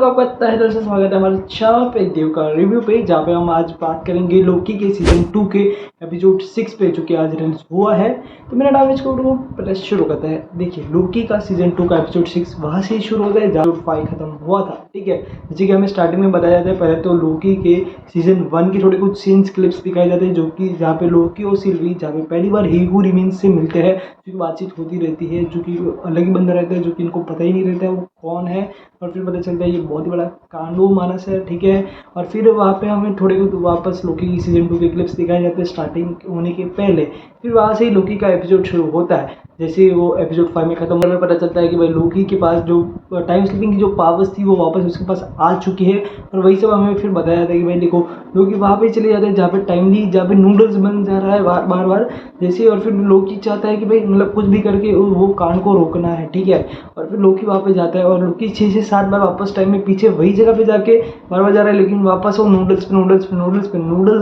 लोग आपका तहे दिल से स्वागत है हमारे चैनल पे देव का रिव्यू पे, जहाँ पे हम आज बात करेंगे लोकी के सीजन 2 के एपिसोड 6 पे, जो कि आज रिलीज हुआ है। तो मेरा नाम इसको पहले शुरू करता है। देखिए, लोकी का सीजन 2 का एपिसोड 6 वहाँ से ही शुरू होता है जहाँ 5 खत्म हुआ था। ठीक है, जैसे कि हमें स्टार्टिंग में बताया जाता है, पहले तो लोकी के सीजन 1 की थोड़ी कुछ सीन्स क्लिप्स दिखाए जाते हैं, जो कि जहाँ पे लोकी और सिल्वी जहाँ पे पहली बार ही हू रिमेन्स से मिलते हैं, जो कि बातचीत होती रहती है, जो कि अलग ही बंदा रहता है, जो कि इनको पता ही नहीं रहता है वो कौन है। और फिर पता चलता है ये बहुत ही बड़ा कांडो मानस है। ठीक है, और फिर वहाँ पे हमें थोड़े वापस लोकी की सीजन 2 के क्लिप्स दिखाए जाते हैं स्टार्टिंग होने के पहले। फिर वहाँ से ही लोकी का एपिसोड शुरू होता है। जैसे वो एपिसोड 5 में खत्म होने में पता चलता है कि भाई लोकी के पास जो टाइम स्लिपिंग की जो पावर्स थी वो वापस उसके पास आ चुकी है। और वही सब हमें फिर बताया जाता है कि भाई देखो, लोकी वहाँ पे चले जाते हैं जहाँ पे टाइमली, जहाँ पे नूडल्स बन जा रहा है बार बार जैसे। और फिर लोकी चाहता है कि भाई मतलब कुछ भी करके वो कांड को रोकना है। ठीक है, और फिर लोकी वहाँ पे जाता है और लोकी 6 से 7 बार वापस टाइम में पीछे वही जगह पे जाके बार जा रहा है, लेकिन वापस वो नूडल्स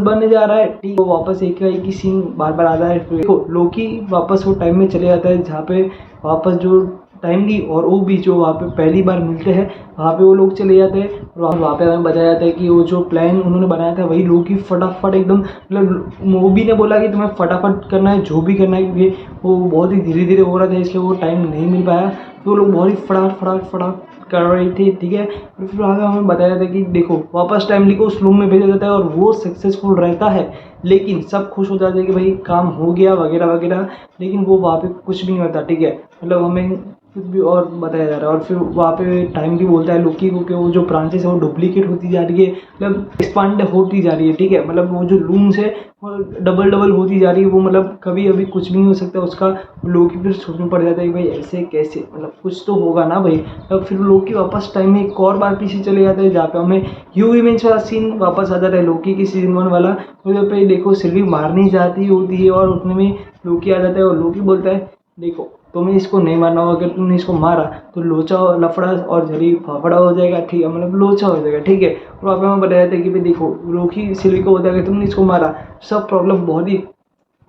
बनने जा रहा है। ठीक है, वो वापस एक ही सीन बार आता है। देखो, लोकी वापस वो टाइम में चले जाता है जहाँ पे वापस जो टाइमली और वो भी जो वहाँ पे पहली बार मिलते हैं वहाँ पे वो लोग चले जाते हैं। और वहाँ पे हमें बताया जाता है कि वो जो प्लान उन्होंने बनाया था वही लोकी फटाफट एकदम, मतलब मूवी ने बोला कि तुम्हें फटाफट करना है जो भी करना है, क्योंकि वो बहुत ही धीरे धीरे हो रहा था इसलिए वो टाइम नहीं मिल पाया। तो वो लोग बहुत ही फटाफट कर रही थी। ठीक है, और फिर आगे हमें बताया था कि देखो वापस टाइमली को उस रूम में भेजा जाता है और वो सक्सेसफुल रहता है, लेकिन सब खुश हो जाते हैं कि भाई काम हो गया वगैरह वगैरह, लेकिन वो वहाँ पे कुछ भी नहीं होता। ठीक है, मतलब हमें कुछ भी और बताया जा रहा है। और फिर वहाँ पे टाइम भी बोलता है लोकी को कि वो जो ब्रांचेस है वो डुप्लीकेट होती जा रही है, मतलब एक्सपांड होती जा रही है। ठीक है, मतलब वो जो लूम्स है वो डबल होती जा रही है, वो मतलब कभी अभी कुछ भी नहीं हो सकता उसका। लोकी फिर सोचने पड़ जाता है कि भाई ऐसे कैसे, मतलब कुछ तो होगा ना भाई। तब फिर लोकी वापस टाइम में एक और बार पीछे चले जाता है जहाँ पे हमें ह्यू इमेज वाला सीन वापस आ जाता है लोकी की सीजन 1 वाला। उधर पे देखो सिल्वी मारनी जाती होती है और उतने में लोकी आ जाता है और लोकी बोलता है देखो तुम्हें इसको नहीं मारना होगा, अगर तुमने इसको मारा तो लोचा लफड़ा और झरी फाफड़ा हो जाएगा। ठीक है, मतलब लोचा हो जाएगा। ठीक है, और वहाँ पे हमें बताया था कि भाई देखो लोकी सिल्वी को बोलता है कि तुमने इसको मारा सब प्रॉब्लम बहुत ही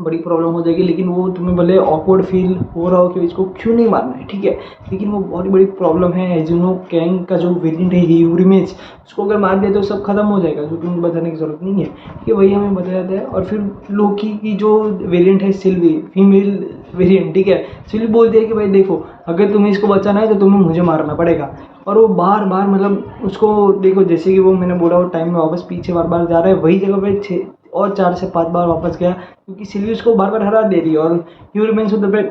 बड़ी प्रॉब्लम हो जाएगी, लेकिन वो तुम्हें भले ऑकवर्ड फील हो रहा हो कि इसको क्यों नहीं मारना है। ठीक है, लेकिन वो बहुत बड़ी प्रॉब्लम है। एज यू नो, कैंग का जो वेरिएंट है हीरू रिमेज, उसको अगर मार दिया तो सब खत्म हो जाएगा, जो तुम्हें बताने की जरूरत नहीं है। ठीक है, वही हमें बताया जाता है। और फिर लोकी की जो वेरिएंट है सिल्वी, फीमेल वेरिएंट, ठीक है, सिल्वी बोलती है कि भाई देखो अगर तुम्हें इसको बचाना है तो तुम्हें मुझे मारना पड़ेगा। और वो बार मतलब उसको देखो, जैसे कि वो मैंने बोला वो टाइम में वापस पीछे बार जा रहा है, वही जगह पे 6 और 4 से 5 बार वापस गया, क्योंकि सिल्वी उसको बार हरा दे रही है और ह्यूमन्स उधर पे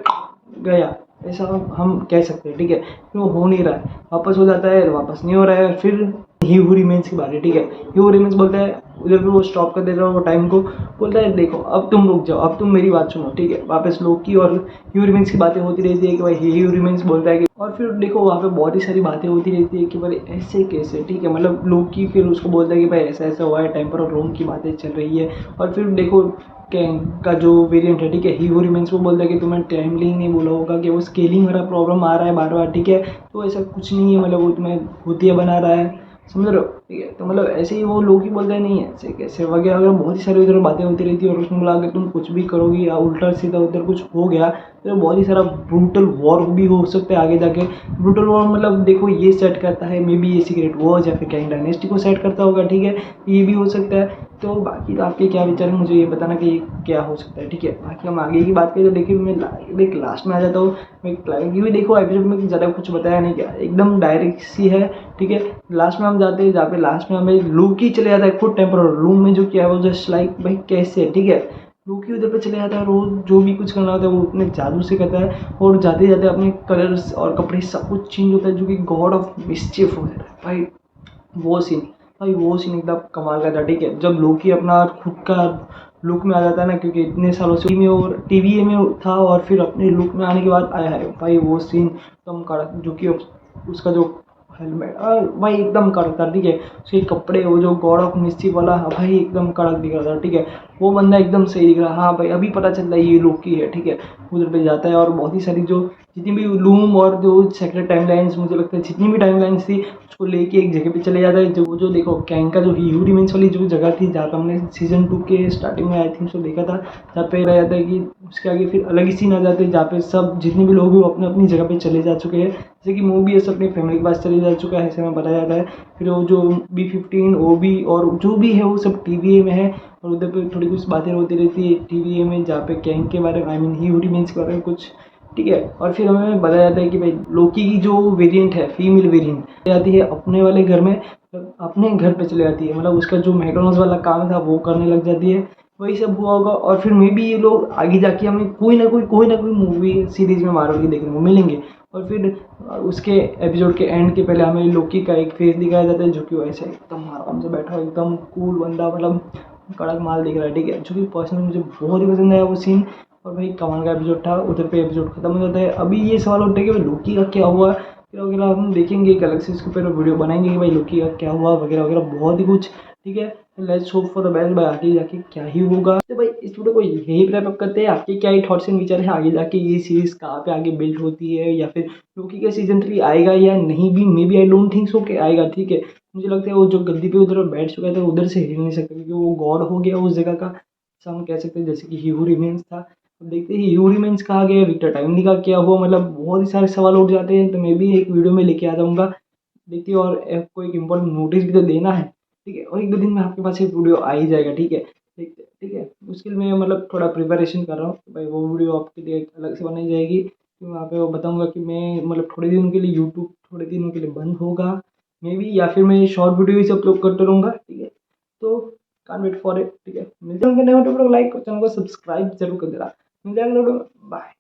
गया, ऐसा हम कह सकते हैं। ठीक है, वो हो नहीं रहा है, वापस हो जाता है, वापस नहीं हो रहा है। फिर ह्यू रिमेन्स की बात है। ठीक है, ह्यू रिमेन्स बोलता है, उधर पे वो स्टॉप कर देता है वो टाइम को, बोलता है देखो अब तुम रुक जाओ, अब तुम मेरी बात सुनो। ठीक है, वापस लोकी और ह्यू रिमेन्स की बातें होती रहती है कि भाई ह्यू रिमेन्स बोलता है कि, और फिर देखो वहाँ पे बहुत ही सारी बातें होती रहती है कि भाई ऐसे कैसे। ठीक है, मतलब लोकी फिर उसको बोलता है कि भाई ऐसा ऐसा हुआ है, टेम्पर और रूम की बातें चल रही है। और फिर देखो कैंग का जो वेरिएंट है, ठीक है, हीरो रिमेन्स, वो बोलता है कि तुम्हें टाइमली नहीं बोला होगा कि वो स्केलिंग वाला प्रॉब्लम आ रहा है बार। ठीक है, तो ऐसा कुछ नहीं है, मतलब वो तुम्हें भूतिया बना रहा है, समझ रहे हो। ठीक है, तो मतलब ऐसे ही वो लोग ही बोलते हैं नहीं ऐसे कैसे वगैरह वगैरह, बहुत ही सारी उधर बातें होती रहती है। और उसने बोला अगर तुम कुछ भी करोगी या उल्टा सीधा उधर कुछ हो गया तो बहुत ही सारा ब्रूटल वॉर भी हो सकता है आगे जाके। ब्रूटल वॉर मतलब देखो ये सेट करता है, मे बी ये सीक्रेट वॉर या फिर कैंग डायनेस्टी को सेट करता होगा। ठीक है, ये भी हो सकता है। तो बाकी आपके क्या विचार है, मुझे ये बताना कि क्या हो सकता है। ठीक है, बाकी हम आगे की बात करें तो देखिए मैं देख लास्ट में आ जाता हूँ मैं, क्योंकि देखो एपिसोड में ज़्यादा कुछ बताया नहीं, क्या एकदम डायरेक्ट सी है। ठीक है, लास्ट में हम जाते हैं जहाँ पे लास्ट में हमें लूकी चले जाता है खुद टेम्पररी रूम में, जो क्या है वो जस्ट लाइक भाई कैसे। ठीक है, लूकी उधर पे चले जाता है, रोज जो भी कुछ करना होता है वो अपने जादू से करता है, और जाते जाते अपने कलर्स और कपड़े सब कुछ चेंज होता है, जो कि गॉड ऑफ मिस्चिफ हो जाता है भाई। वो सीन एकदम कमाल का था। ठीक है, जब लोकी अपना खुद का लुक में आ जाता है ना, क्योंकि इतने सालों से में और टीवी में था और फिर अपने लुक में आने के बाद आया है भाई, वो सीन एकदम कड़क, जो कि उसका जो हेलमेट भाई एकदम कड़क था। ठीक है, उसके कपड़े, वो जो गॉड ऑफ मिस्चिफ वाला भाई एकदम कड़क दिख रहा था। ठीक है, वो बंदा एकदम सही दिख रहा, हाँ भाई अभी पता चलता है ये लोकी है। ठीक है, उधर पे जाता है और बहुत ही सारी जो जितनी भी लूम और जो सेक्रेट टाइमलाइंस, मुझे लगता है जितनी भी टाइमलाइंस थी उसको लेके एक जगह पे चले जाता है। जो देखो कैंग का जो ह्यू रिमेंस वाली जो जगह थी, जहाँ पे हमने सीजन 2 के स्टार्टिंग में आई थिंक सो देखा था, जहाँ पे रह जाता है कि उसके आगे फिर अलग ही सीन आ जाते हैं, जहाँ पे सब जितने भी लोग हैं वो अपने अपनी जगह पे चले जा चुके हैं। जैसे कि मूवी है सब अपनी फैमिली के पास चले जा चुका है, ऐसे में बताया जाता है। फिर वो जो B-15 OB और जो भी है वो सब TVA में है, और उधर पे थोड़ी कुछ बातें होती रहती है TVA में, जहाँ पे कैंग के बारे में, आई मीन ह्यू रिमेंस के बारे में कुछ, ठीक है। और फिर हमें बताया जाता है कि भाई लोकी की जो वेरिएंट है, फीमेल वेरिएंट जाती है अपने वाले घर में, मतलब अपने घर पे चले जाती है, मतलब उसका जो मैकडॉनल्ड्स वाला काम था वो करने लग जाती है। वही सब हुआ होगा, और फिर मे बी ये लोग आगे जाके हमें कोई ना कोई मूवी सीरीज में मार्वल की देखने को मिलेंगे। और फिर उसके एपिसोड के एंड के पहले हमें लोकी का एक फेस दिखाया जाता है, जो कि वैसे एकदम आराम से बैठा हुआ, एकदम कूल बंदा, मतलब कड़क माल दिख रहा है, ठीक है। जो कि पर्सनली मुझे बहुत ही पसंद आया वो सीन। और भाई कमाल का एपिसोड था। उधर पे एपिसोड खत्म हो जाता है। अभी ये सवाल उठता है कि भाई लोकी का क्या हुआ, फिर वगैरह हम देखेंगे, एक अलग से इसके ऊपर वीडियो बनाएंगे कि भाई लोकी का क्या हुआ वगैरह वगैरह, बहुत ही कुछ, ठीक है। Let's hope for the best भाई, आगे जाके क्या ही होगा। तो भाई इस वीडियो को यही रैप अप करते हैं। आपके क्या ही थॉट्स एंड विचार है आगे जाके ये सीरीज कहाँ पे आगे बिल्ड होती है, या फिर लोकी का सीजन 3 आएगा या नहीं भी, maybe I don't think so कि आएगा, ठीक है। मुझे लगता है वो जो गद्दी पे उधर बैठ चुका था उधर से हिल नहीं सकता, क्योंकि वो गॉड हो गया उस जगह का, ऐसा हम कह सकते हैं। जैसे कि ह्यू रिमेंस था, अब देखते हैं ह्यू रिमेंस कहाँ गया, विक्टर टाइमली का क्या हुआ, मतलब बहुत ही सारे सवाल उठ जाते हैं। तो मैं भी एक वीडियो में लेके आ जाऊँगा, देखिए। और आपको एक इम्पोर्टेंट नोटिस भी तो देना है, ठीक है। और 1-2 दिन में आपके पास एक वीडियो आ ही जाएगा, ठीक है। देखते हैं, ठीक है। उसके लिए मैं मतलब थोड़ा प्रिपरेशन कर रहा हूँ, तो भाई वो वीडियो आपके लिए एक अलग से बनाई जाएगी। तो वहाँ पे वो बताऊँगा कि मैं मतलब थोड़े दिनों के लिए यूट्यूब थोड़े दिनों के लिए बंद होगा, मे बी, या फिर मैं शॉर्ट वीडियो ही से अपलोड करते रहूँगा, ठीक है। तो कांट वेट फॉर इट, ठीक है। मिलते हैं नए वीडियो में, लाइक और चैनल को सब्सक्राइब जरूर कर देना। मिलते हैं अगले वीडियो में, बाय।